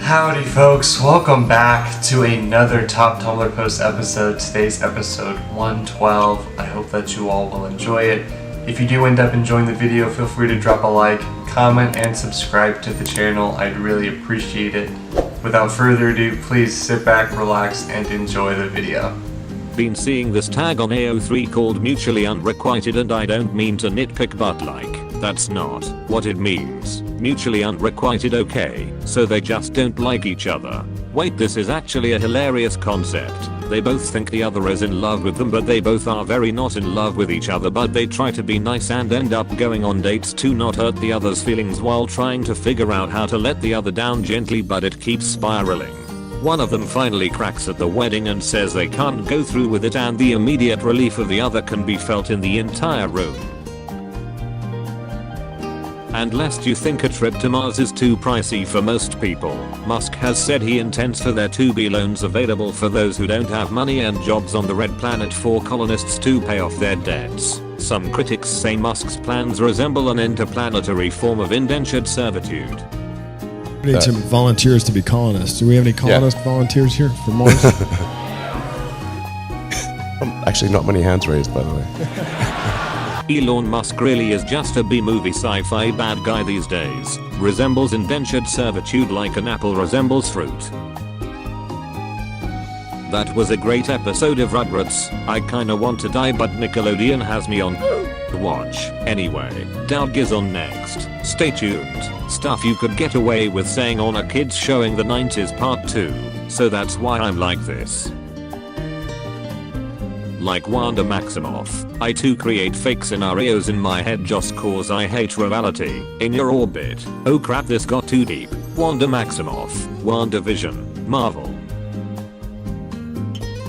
Howdy folks, welcome back to another Top Tumblr Post episode. Today's episode 112. I hope that you all will enjoy it. If you do end up enjoying the video, feel free to drop a like, comment, and subscribe to the channel. I'd really appreciate it. Without further ado, please sit back, relax, and enjoy the video. Been seeing this tag on AO3 called mutually unrequited, and I don't mean to nitpick, but that's not what it means. Mutually unrequited, okay, so they just don't like each other. Wait, this is actually a hilarious concept. They both think the other is in love with them, but they both are very not in love with each other, but they try to be nice and end up going on dates to not hurt the other's feelings while trying to figure out how to let the other down gently, but it keeps spiraling. One of them finally cracks at the wedding and says they can't go through with it, and the immediate relief of the other can be felt in the entire room. And lest you think a trip to Mars is too pricey for most people, Musk has said he intends for there to be loans available for those who don't have money and jobs on the red planet for colonists to pay off their debts. Some critics say Musk's plans resemble an interplanetary form of indentured servitude. We need some volunteers to be colonists. Do we have any colonist volunteers here for Mars? Actually, not many hands raised, by the way. Elon Musk really is just a B-movie sci-fi bad guy these days. Resembles indentured servitude like an apple resembles fruit. That was a great episode of Rugrats. I kinda want to die, but Nickelodeon has me on watch. Anyway, Doug is on next. Stay tuned. Stuff you could get away with saying on a kids showing the 90s part 2. So that's why I'm like this. Like Wanda Maximoff, I too create fake scenarios in my head just cause I hate reality. In your orbit. Oh crap, this got too deep. Wanda Maximoff, WandaVision, Marvel.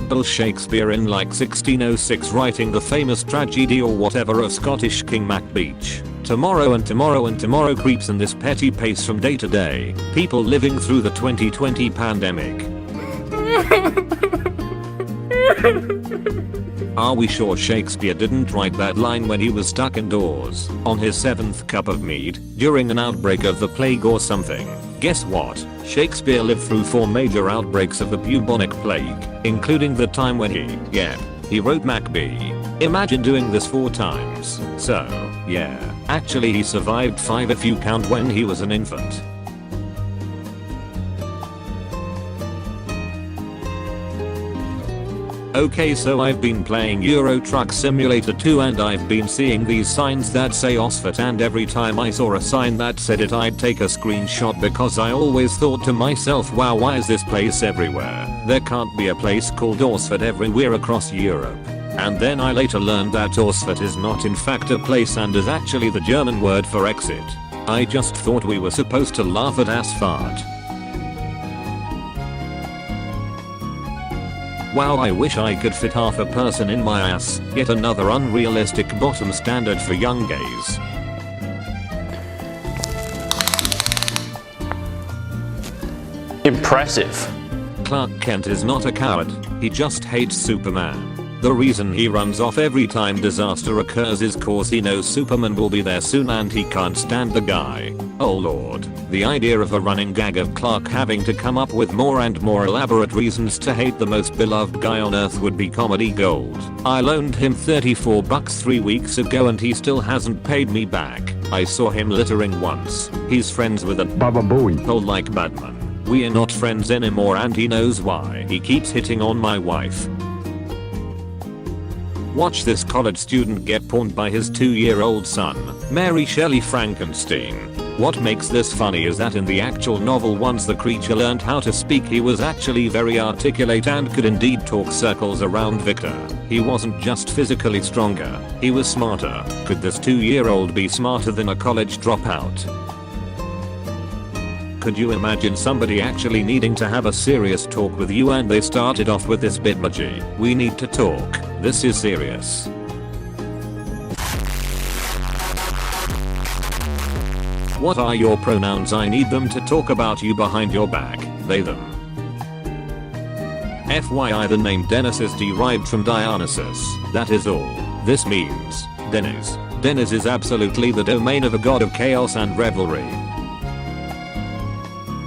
Bill Shakespeare in like 1606 writing the famous tragedy or whatever of Scottish King Macbeth. Tomorrow and tomorrow and tomorrow creeps in this petty pace from day to day. People living through the 2020 pandemic. Are we sure Shakespeare didn't write that line when he was stuck indoors, on his 7th cup of mead, during an outbreak of the plague or something? Guess what? Shakespeare lived through 4 major outbreaks of the bubonic plague, including the time when he wrote Macbeth. Imagine doing this 4 times. So, yeah, actually he survived 5 if you count when he was an infant. Okay, so I've been playing Euro Truck Simulator 2 and I've been seeing these signs that say OSFET, and every time I saw a sign that said it I'd take a screenshot because I always thought to myself, wow, why is this place everywhere? There can't be a place called OSFET everywhere across Europe. And then I later learned that OSFET is not in fact a place and is actually the German word for exit. I just thought we were supposed to laugh at asphalt. Wow, I wish I could fit half a person in my ass. Yet another unrealistic bottom standard for young gays. Impressive. Clark Kent is not a coward, he just hates Superman. The reason he runs off every time disaster occurs is cause he knows Superman will be there soon and he can't stand the guy. Oh lord, the idea of a running gag of Clark having to come up with more and more elaborate reasons to hate the most beloved guy on earth would be comedy gold. I loaned him $34 3 weeks ago and he still hasn't paid me back. I saw him littering once. He's friends with an Baba Booey hole like Batman. We are not friends anymore and he knows why. He keeps hitting on my wife. Watch this college student get pawned by his 2-year-old son, Mary Shelley Frankenstein. What makes this funny is that in the actual novel, once the creature learned how to speak, he was actually very articulate and could indeed talk circles around Victor. He wasn't just physically stronger, he was smarter. Could this 2-year-old be smarter than a college dropout? Could you imagine somebody actually needing to have a serious talk with you and they started off with this bitmoji? We need to talk. This is serious. What are your pronouns? I need them to talk about you behind your back. They them. FYI, the name Dennis is derived from Dionysus. That is all. This means Dennis. Dennis is absolutely the domain of a god of chaos and revelry.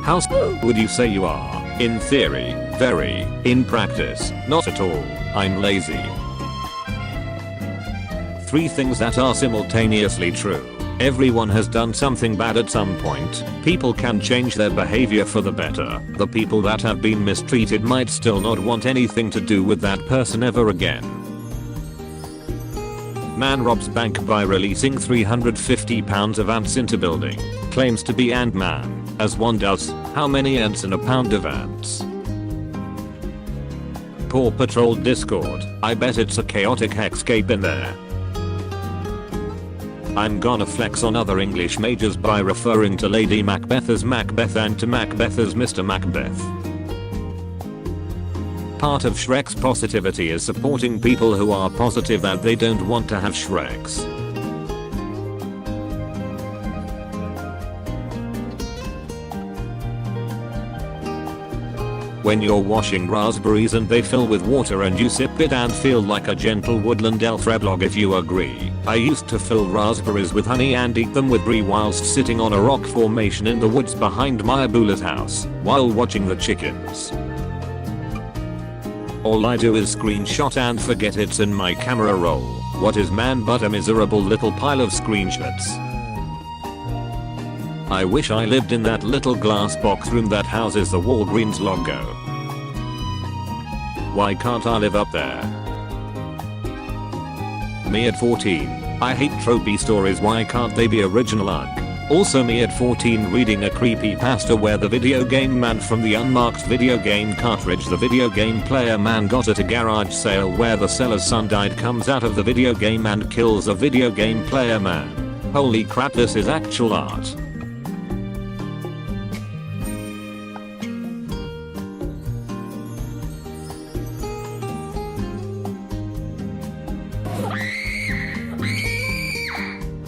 How would you say you are? In theory, very. In practice, not at all. I'm lazy. 3 things that are simultaneously true. Everyone has done something bad at some point. People can change their behavior for the better. The people that have been mistreated might still not want anything to do with that person ever again. Man robs bank by releasing 350 pounds of ants into building. Claims to be Ant-Man. As one does. How many ants in a pound of ants? Paw Patrol Discord. I bet it's a chaotic hexscape in there. I'm gonna flex on other English majors by referring to Lady Macbeth as Macbeth and to Macbeth as Mr. Macbeth. Part of Shrek's positivity is supporting people who are positive that they don't want to have Shreks. When you're washing raspberries and they fill with water and you sip it and feel like a gentle woodland elf reblog if you agree. I used to fill raspberries with honey and eat them with brie whilst sitting on a rock formation in the woods behind my abuela's house while watching the chickens. All I do is screenshot and forget it's in my camera roll. What is man but a miserable little pile of screenshots? I wish I lived in that little glass box room that houses the Walgreens logo. Why can't I live up there? Me at 14. I hate tropey stories, why can't they be original? Ugh. Also me at 14 reading a creepypasta where the video game man from the unmarked video game cartridge the video game player man got at a garage sale where the seller's son died comes out of the video game and kills a video game player man. Holy crap, this is actual art.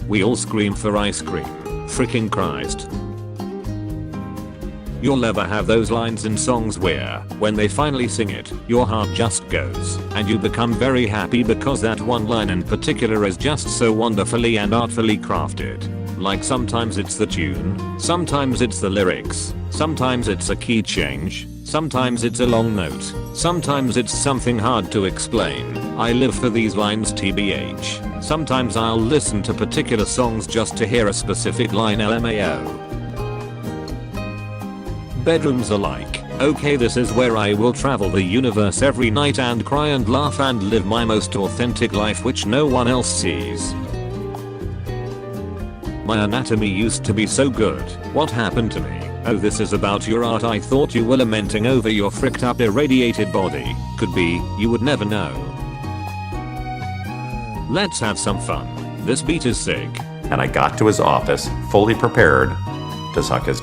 We all scream for ice cream. Freaking Christ. You'll ever have those lines in songs where, when they finally sing it, your heart just goes, and you become very happy because that one line in particular is just so wonderfully and artfully crafted. Like sometimes it's the tune, sometimes it's the lyrics, sometimes it's a key change, sometimes it's a long note, sometimes it's something hard to explain. I live for these lines tbh. Sometimes I'll listen to particular songs just to hear a specific line LMAO. Bedrooms are like, okay, this is where I will travel the universe every night and cry and laugh and live my most authentic life which no one else sees. My anatomy used to be so good, what happened to me? Oh, this is about your art. I thought you were lamenting over your fricked up irradiated body. Could be, you would never know. Let's have some fun. This beat is sick. And I got to his office, fully prepared to suck his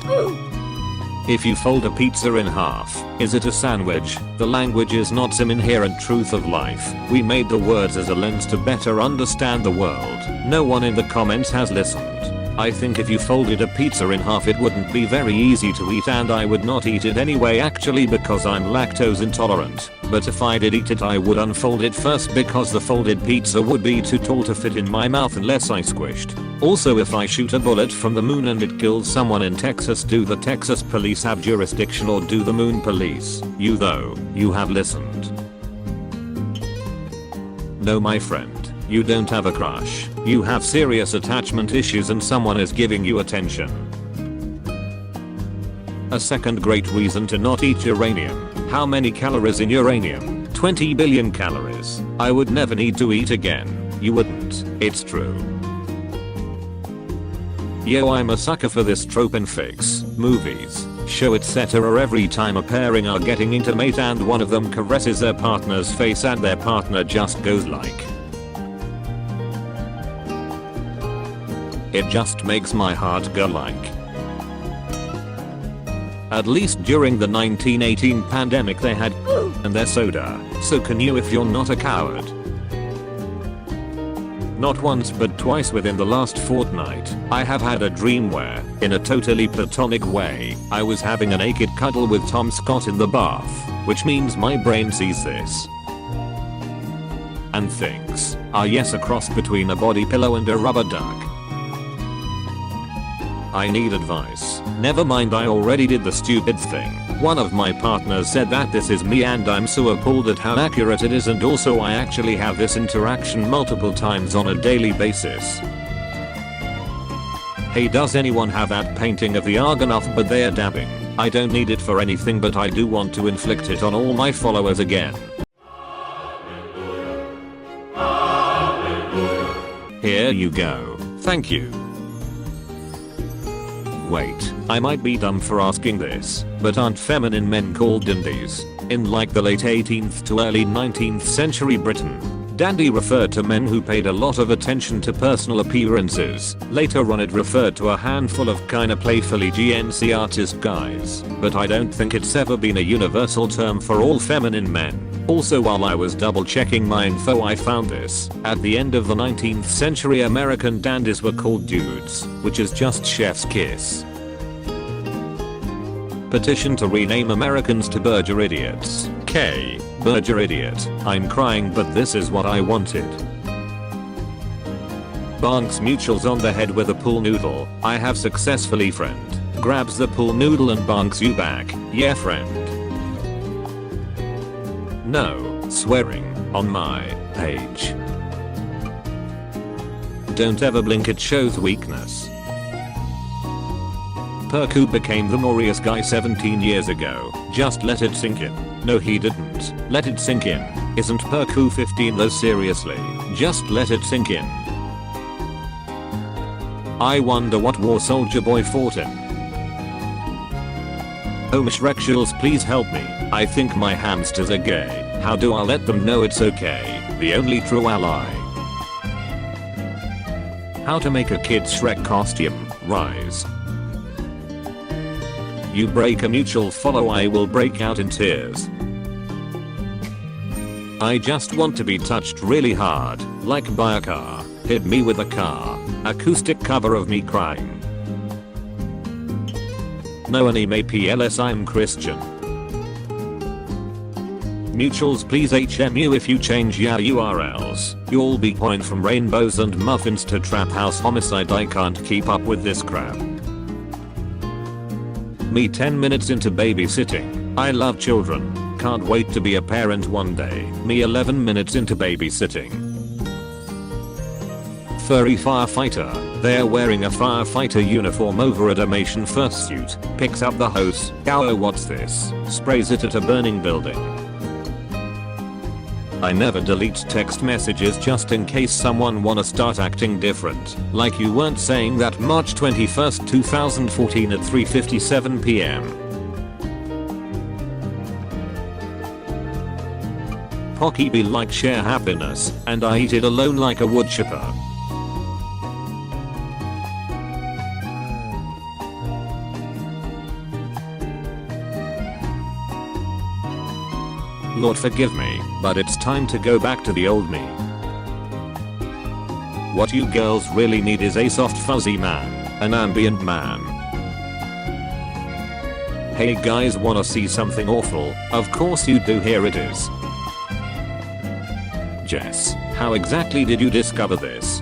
If you fold a pizza in half, is it a sandwich? The language is not some inherent truth of life. We made the words as a lens to better understand the world. No one in the comments has listened. I think if you folded a pizza in half it wouldn't be very easy to eat and I would not eat it anyway actually because I'm lactose intolerant. But if I did eat it I would unfold it first because the folded pizza would be too tall to fit in my mouth unless I squished. Also if I shoot a bullet from the moon and it kills someone in Texas, do the Texas police have jurisdiction or do the moon police? You though, you have listened. No my friend. You don't have a crush. You have serious attachment issues and someone is giving you attention. A second great reason to not eat uranium. How many calories in uranium? 20 billion calories. I would never need to eat again. You wouldn't. It's true. Yo, I'm a sucker for this trope in fix, movies, show etc. Every time a pairing are getting intimate and one of them caresses their partner's face and their partner just goes like. It just makes my heart go like. At least during the 1918 pandemic they had and their soda, so can you if you're not a coward. Not once but twice within the last fortnight, I have had a dream where, in a totally platonic way, I was having a naked cuddle with Tom Scott in the bath, which means my brain sees this and thinks, ah yes, a cross between a body pillow and a rubber duck. I need advice. Never mind, I already did the stupid thing. One of my partners said that this is me and I'm so appalled at how accurate it is, and also I actually have this interaction multiple times on a daily basis. Hey, does anyone have that painting of the Argonaut but they are dabbing? I don't need it for anything, but I do want to inflict it on all my followers again. Here you go. Thank you. Wait, I might be dumb for asking this, but aren't feminine men called dandies? In like the late 18th to early 19th century Britain, dandy referred to men who paid a lot of attention to personal appearances. Later on it referred to a handful of kinda playfully GNC artist guys, but I don't think it's ever been a universal term for all feminine men. Also, while I was double checking my info, I found this. At the end of the 19th century, American dandies were called dudes, which is just chef's kiss. Petition to rename Americans to Burger Idiots. K. Burger Idiot. I'm crying, but this is what I wanted. Bonks mutuals on the head with a pool noodle. I have successfully friend. Grabs the pool noodle and bonks you back. Yeah, friend. No swearing on my page. Don't ever blink, it shows weakness. Perku became the Morius guy 17 years ago. Just let it sink in. No, he didn't. Let it sink in. Isn't Perku 15 though? Seriously. Just let it sink in. I wonder what war Soldier Boy fought in. Homosexuals, please help me. I think my hamsters are gay. How do I let them know it's okay? The only true ally. How to make a kid's Shrek costume. Rise. You break a mutual follow, I will break out in tears. I just want to be touched really hard, like by a car. Hit me with a car. Acoustic cover of me crying. No anime PLS, I'm Christian. Mutuals, please HMU if you change your URLs. You'll be point from rainbows and muffins to trap house homicide. I can't keep up with this crap. Me 10 minutes into babysitting. I love children. Can't wait to be a parent one day. Me 11 minutes into babysitting. Furry firefighter. They're wearing a firefighter uniform over a Dalmatian fursuit. Picks up the hose. Oh, what's this? Sprays it at a burning building. I never delete text messages just in case someone wanna start acting different. Like you weren't saying that March 21st 2014 at 3:57 PM. Pocky be like share happiness, and I eat it alone like a wood chipper. Lord forgive me, but it's time to go back to the old me. What you girls really need is a soft fuzzy man, an ambient man. Hey guys, wanna see something awful? Of course you do, here it is. Jess, how exactly did you discover this?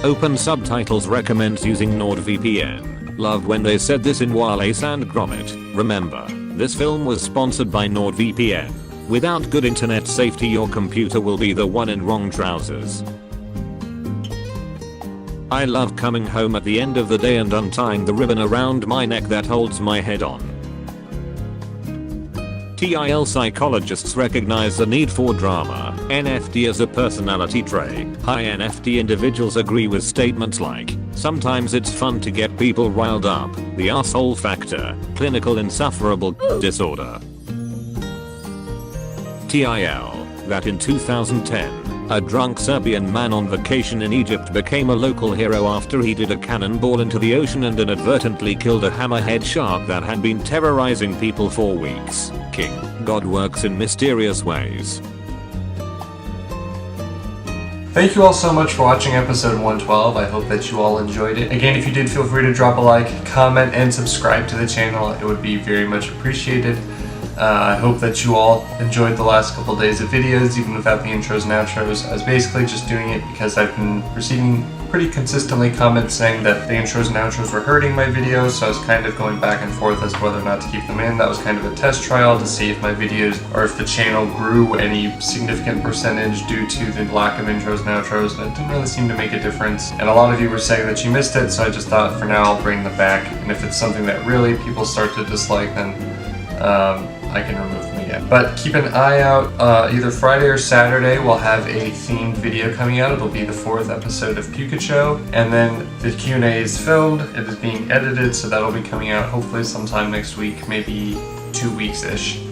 Open subtitles recommends using NordVPN. Loved when they said this in Wallace and Gromit. Remember, this film was sponsored by NordVPN. Without good internet safety, your computer will be the one in wrong trousers. I love coming home at the end of the day and untying the ribbon around my neck that holds my head on. TIL psychologists recognize the need for drama. NFT as a personality trait. High NFT individuals agree with statements like, sometimes it's fun to get people riled up. The asshole factor. Clinical insufferable disorder. TIL. That in 2010, a drunk Serbian man on vacation in Egypt became a local hero after he did a cannonball into the ocean and inadvertently killed a hammerhead shark that had been terrorizing people for weeks. King. God works in mysterious ways. Thank you all so much for watching episode 112. I hope that you all enjoyed it. Again, if you did, feel free to drop a like, comment, and subscribe to the channel. It would be very much appreciated. I hope that you all enjoyed the last couple days of videos, even without the intros and outros. I was basically just doing it because I've been receiving pretty consistently comments saying that the intros and outros were hurting my videos, so I was kind of going back and forth as to whether or not to keep them in. That was kind of a test trial to see if my videos, or if the channel grew any significant percentage due to the lack of intros and outros, and it didn't really seem to make a difference. And a lot of you were saying that you missed it, so I just thought for now I'll bring them back, and if it's something that really people start to dislike, then I can remove them again. But keep an eye out, either Friday or Saturday we'll have a themed video coming out. It'll be the 4th episode of Pikachu, and then the Q&A is filmed, it is being edited, so that'll be coming out hopefully sometime next week, maybe 2 weeks-ish.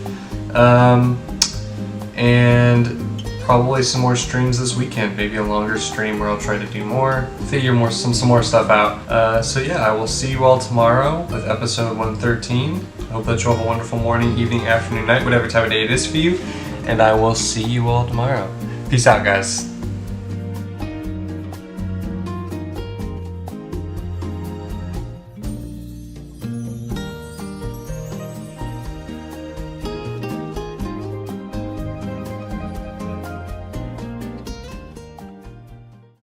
And probably some more streams this weekend, maybe a longer stream where I'll try to do more, figure some more stuff out. So yeah, I will see you all tomorrow with episode 113. I hope that you all have a wonderful morning, evening, afternoon, night, whatever time of day it is for you, and I will see you all tomorrow. Peace out, guys.